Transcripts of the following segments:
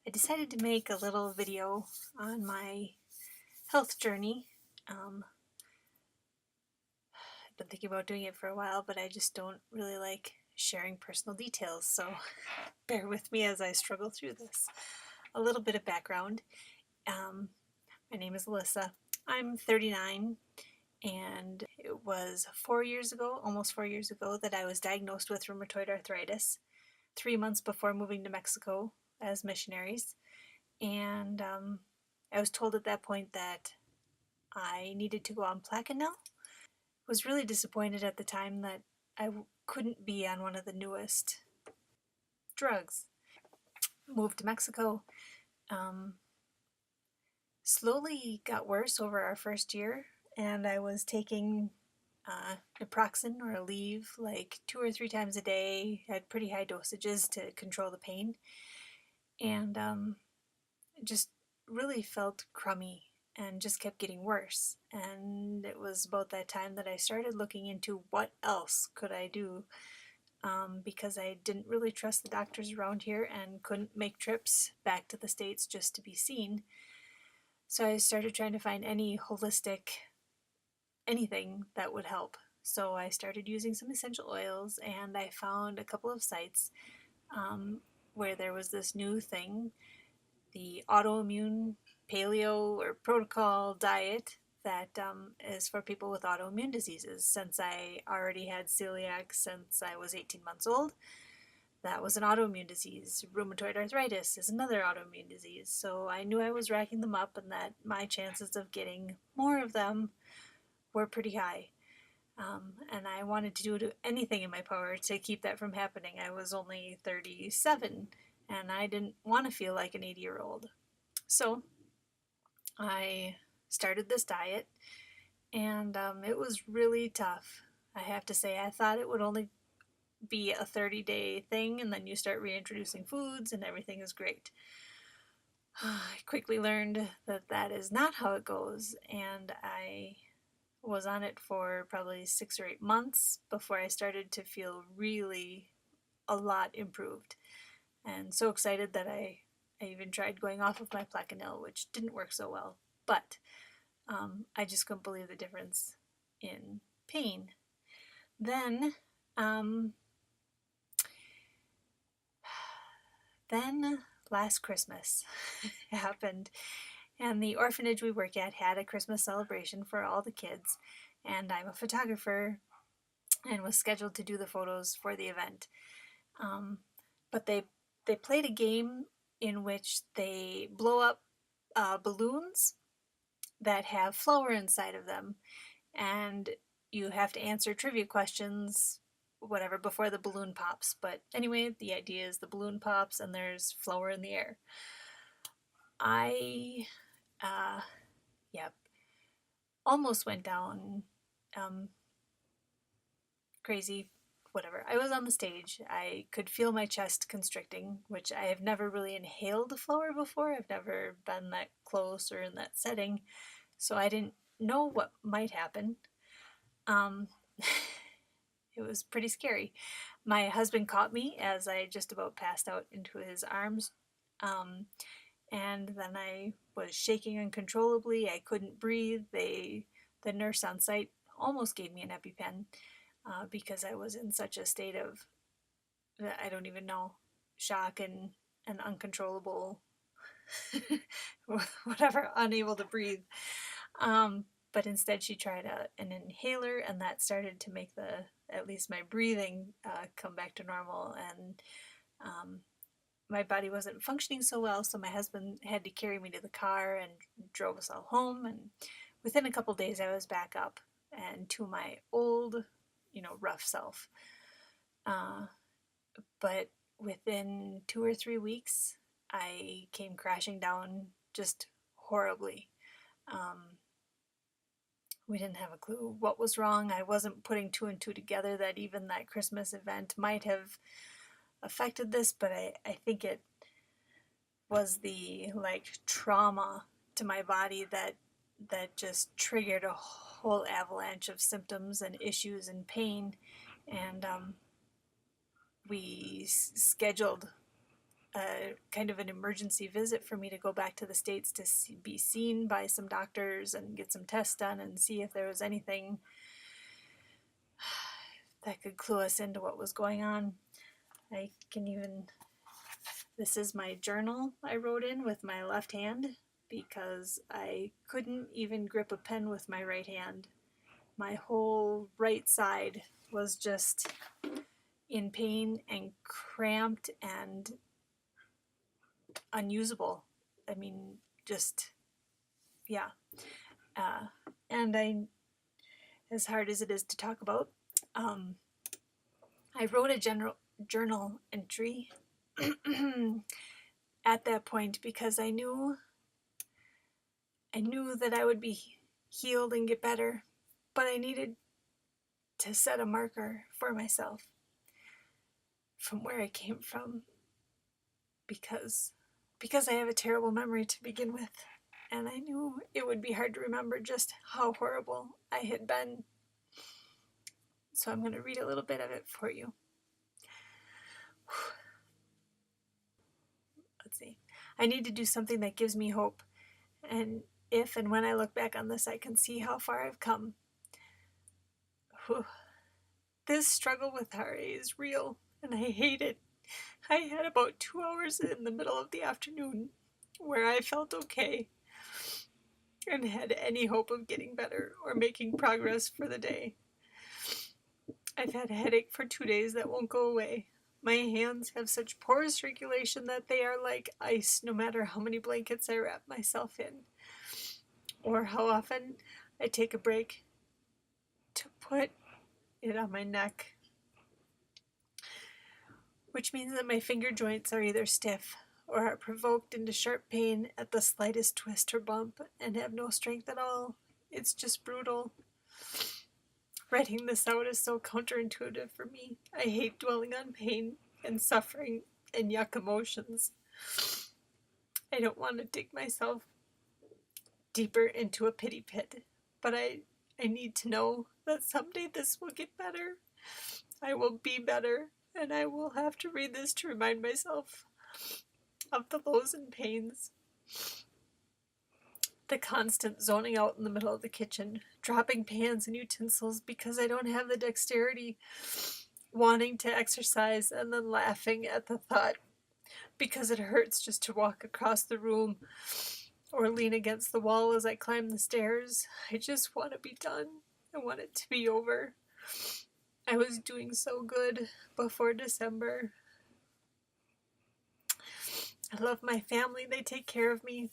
I decided to make a little video on my health journey. I've been thinking about doing it for a while, but I just don't really like sharing personal details, so bear with me as I struggle through this. A little bit of background. My name is Alissa. I'm 39, and it was 4 years ago, almost 4 years ago, that I was diagnosed with rheumatoid arthritis, 3 months before moving to Mexico as missionaries. And I was told at that point that I needed to go on Plaquenil. Was really disappointed at the time that I couldn't be on one of the newest drugs. Moved to Mexico. Slowly got worse over our first year, and I was taking naproxen or Aleve like 2 or 3 times a day. Had pretty high dosages to control the pain, and just really felt crummy and just kept getting worse. And it was about that time that I started looking into what else could I do, because I didn't really trust the doctors around here and couldn't make trips back to the States just to be seen. So I started trying to find any holistic anything that would help. So I started using some essential oils, and I found a couple of sites where there was this new thing, the autoimmune paleo or protocol diet that is for people with autoimmune diseases. Since I already had celiac since I was 18 months old, that was an autoimmune disease. Rheumatoid arthritis is another autoimmune disease. So I knew I was racking them up and that my chances of getting more of them were pretty high. And I wanted to do anything in my power to keep that from happening. I was only 37 and I didn't want to feel like an 80-year-old. So I started this diet, and it was really tough. I have to say, I thought it would only be a 30-day thing, and then you start reintroducing foods and everything is great. I quickly learned that that is not how it goes, and I was on it for probably 6 or 8 months before I started to feel really a lot improved. And so excited that I even tried going off of my Plaquenil, which didn't work so well. But I just couldn't believe the difference in pain. Then last Christmas happened, and the orphanage we work at had a Christmas celebration for all the kids, and I'm a photographer and was scheduled to do the photos for the event. But they played a game in which they blow up balloons that have flour inside of them, and you have to answer trivia questions, whatever, before the balloon pops. But anyway, the idea is the balloon pops and there's flour in the air. I almost went down crazy, whatever. I was on the stage. I could feel my chest constricting, which I have never really inhaled flour before. I've never been that close or in that setting, so I didn't know what might happen. It was pretty scary. My husband caught me as I just about passed out into his arms, and then I was shaking uncontrollably. I couldn't breathe. The nurse on site almost gave me an EpiPen because I was in such a state of, I don't even know, shock and uncontrollable, whatever, unable to breathe. But instead she tried an inhaler, and that started to make at least my breathing come back to normal, and my body wasn't functioning so well, so my husband had to carry me to the car and drove us all home, and within a couple days I was back up and to my old, rough self. But within 2 or 3 weeks, I came crashing down just horribly. We didn't have a clue what was wrong. I wasn't putting 2 and 2 together that even that Christmas event might have affected this, but I think it was the trauma to my body that just triggered a whole avalanche of symptoms and issues and pain. And we scheduled kind of an emergency visit for me to go back to the States to be seen by some doctors and get some tests done and see if there was anything that could clue us into what was going on. I can even, this is my journal I wrote in with my left hand because I couldn't even grip a pen with my right hand. My whole right side was just in pain and cramped and unusable. I mean, just, yeah. And as hard as it is to talk about, I wrote a journal entry at that point because I knew that I would be healed and get better, but I needed to set a marker for myself from where I came from because I have a terrible memory to begin with, and I knew it would be hard to remember just how horrible I had been. So I'm going to read a little bit of it for you. Let's see. I need to do something that gives me hope, and if and when I look back on this, I can see how far I've come. Whew. This struggle with RA is real, and I hate it. I had about 2 hours in the middle of the afternoon where I felt okay and had any hope of getting better or making progress for the day. I've had a headache for 2 days that won't go away. My hands have such poor circulation that they are like ice no matter how many blankets I wrap myself in, or how often I take a break to put it on my neck, which means that my finger joints are either stiff or are provoked into sharp pain at the slightest twist or bump and have no strength at all. It's just brutal. Writing this out is so counterintuitive for me. I hate dwelling on pain and suffering and yuck emotions. I don't want to dig myself deeper into a pity pit, but I need to know that someday this will get better. I will be better, and I will have to read this to remind myself of the lows and pains. The constant zoning out in the middle of the kitchen, dropping pans and utensils because I don't have the dexterity, wanting to exercise and then laughing at the thought because it hurts just to walk across the room or lean against the wall as I climb the stairs. I just want to be done. I want it to be over. I was doing so good before December. I love my family. They take care of me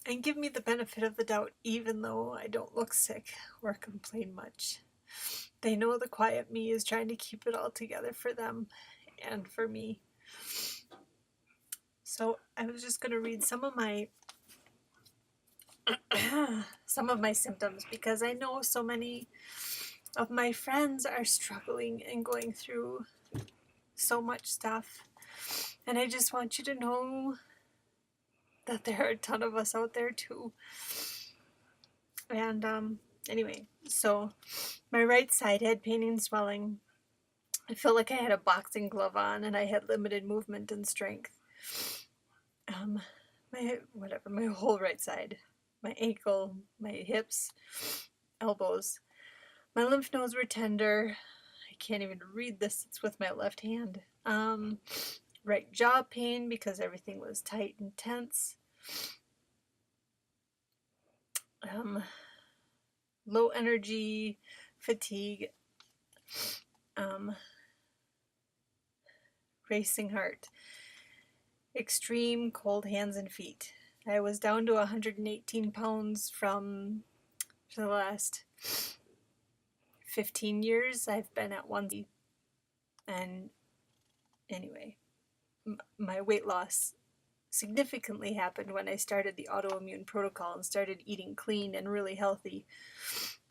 and give me the benefit of the doubt, even though I don't look sick or complain much. They know the quiet me is trying to keep it all together for them and for me. So I was just going to read some of my symptoms because I know so many of my friends are struggling and going through so much stuff. And I just want you to know that there are a ton of us out there too. And anyway, so my right side had pain and swelling. I felt like I had a boxing glove on and I had limited movement and strength. My whole right side, my ankle, my hips, elbows. My lymph nodes were tender. I can't even read this, it's with my left hand. Right jaw pain because everything was tight and tense. Low energy, fatigue, racing heart, extreme cold hands and feet. I was down to 118 pounds from the last 15 years. I've been at 1. And anyway, my weight loss significantly happened when I started the autoimmune protocol and started eating clean and really healthy.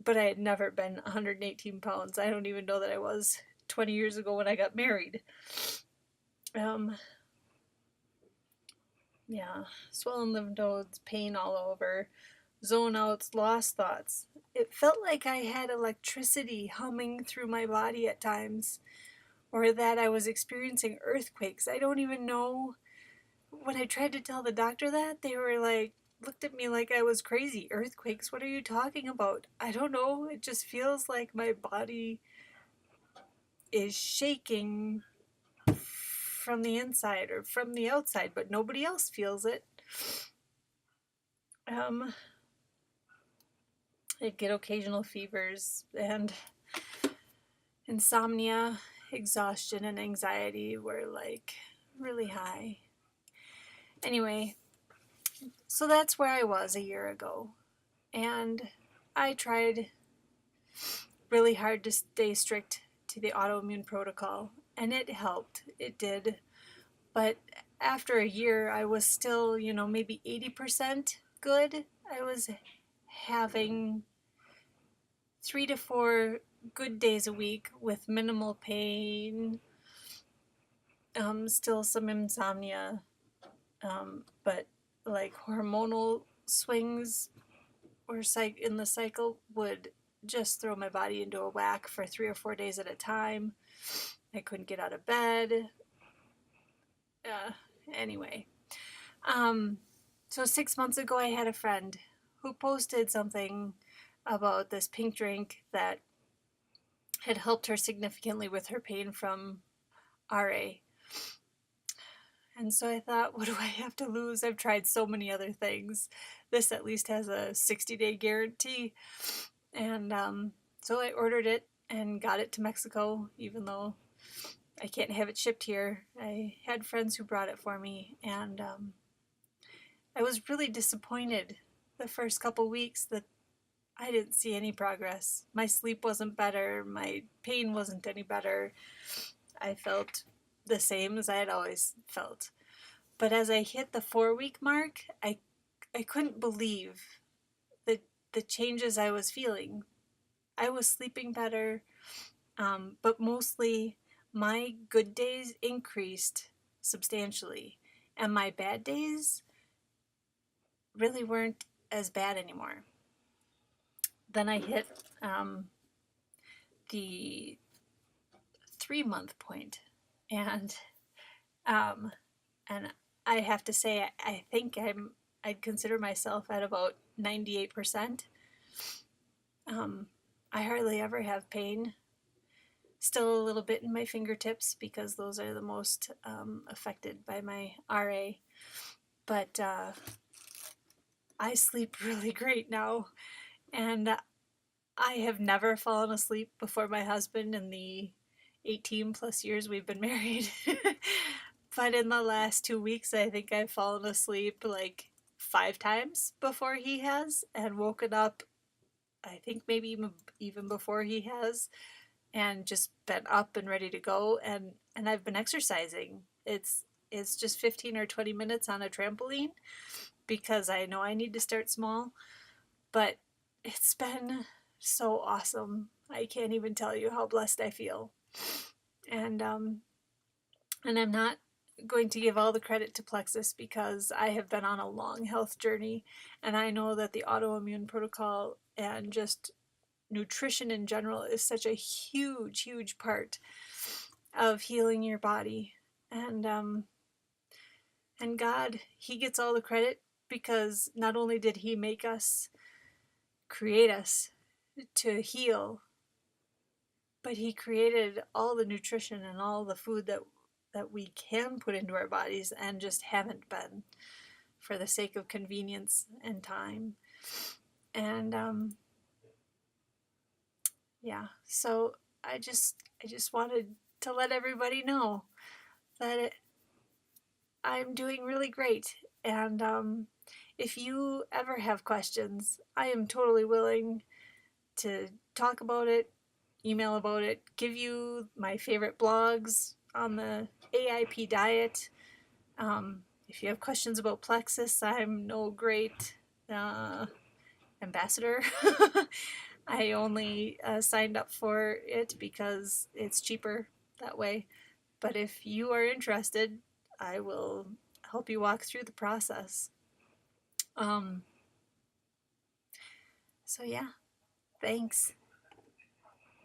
But I had never been 118 pounds. I don't even know that I was 20 years ago when I got married. Yeah, swollen lymph nodes, pain all over, zone outs, lost thoughts. It felt like I had electricity humming through my body at times, or that I was experiencing earthquakes. I don't even know when I tried to tell the doctor that, they were like, looked at me like I was crazy. Earthquakes? What are you talking about? I don't know. It just feels like my body is shaking from the inside or from the outside, but nobody else feels it. I get occasional fevers and insomnia, exhaustion, and anxiety were like really high. Anyway, so that's where I was a year ago. And I tried really hard to stay strict to the autoimmune protocol, and it helped. It did. But after a year, I was still, maybe 80% good. I was having 3 to 4 good days a week with minimal pain, still some insomnia, but like hormonal swings or in the cycle would just throw my body into a whack for 3 or 4 days at a time. I couldn't get out of bed. Anyway, so 6 months ago, I had a friend who posted something about this pink drink that had helped her significantly with her pain from RA. And so I thought, what do I have to lose? I've tried so many other things. This at least has a 60-day guarantee. And so I ordered it and got it to Mexico, even though I can't have it shipped here. I had friends who brought it for me, and I was really disappointed the first couple weeks that I didn't see any progress. My sleep wasn't better. My pain wasn't any better. I felt the same as I had always felt. But as I hit the 4-week mark, I couldn't believe the changes I was feeling. I was sleeping better, but mostly my good days increased substantially, and my bad days really weren't as bad anymore. Then I hit the 3-month point, and and I have to say, I think I'd consider myself at about 98%. I hardly ever have pain. Still a little bit in my fingertips because those are the most affected by my RA. But I sleep really great now. And I have never fallen asleep before my husband in the 18 plus years we've been married. But in the last 2 weeks, I think I've fallen asleep like 5 times before he has, and woken up, I think maybe even before he has, and just been up and ready to go. And I've been exercising. It's just 15 or 20 minutes on a trampoline because I know I need to start small, but it's been so awesome. I can't even tell you how blessed I feel. And I'm not going to give all the credit to Plexus because I have been on a long health journey, and I know that the autoimmune protocol and just nutrition in general is such a huge, huge part of healing your body. And God, he gets all the credit because not only did he make us, create us to heal, but he created all the nutrition and all the food that we can put into our bodies and just haven't been for the sake of convenience and time. And yeah, so I just wanted to let everybody know that I'm doing really great. And if you ever have questions, I am totally willing to talk about it, email about it, give you my favorite blogs on the AIP diet. If you have questions about Plexus, I'm no great ambassador. I only signed up for it because it's cheaper that way. But if you are interested, I will help you walk through the process. So yeah, thanks.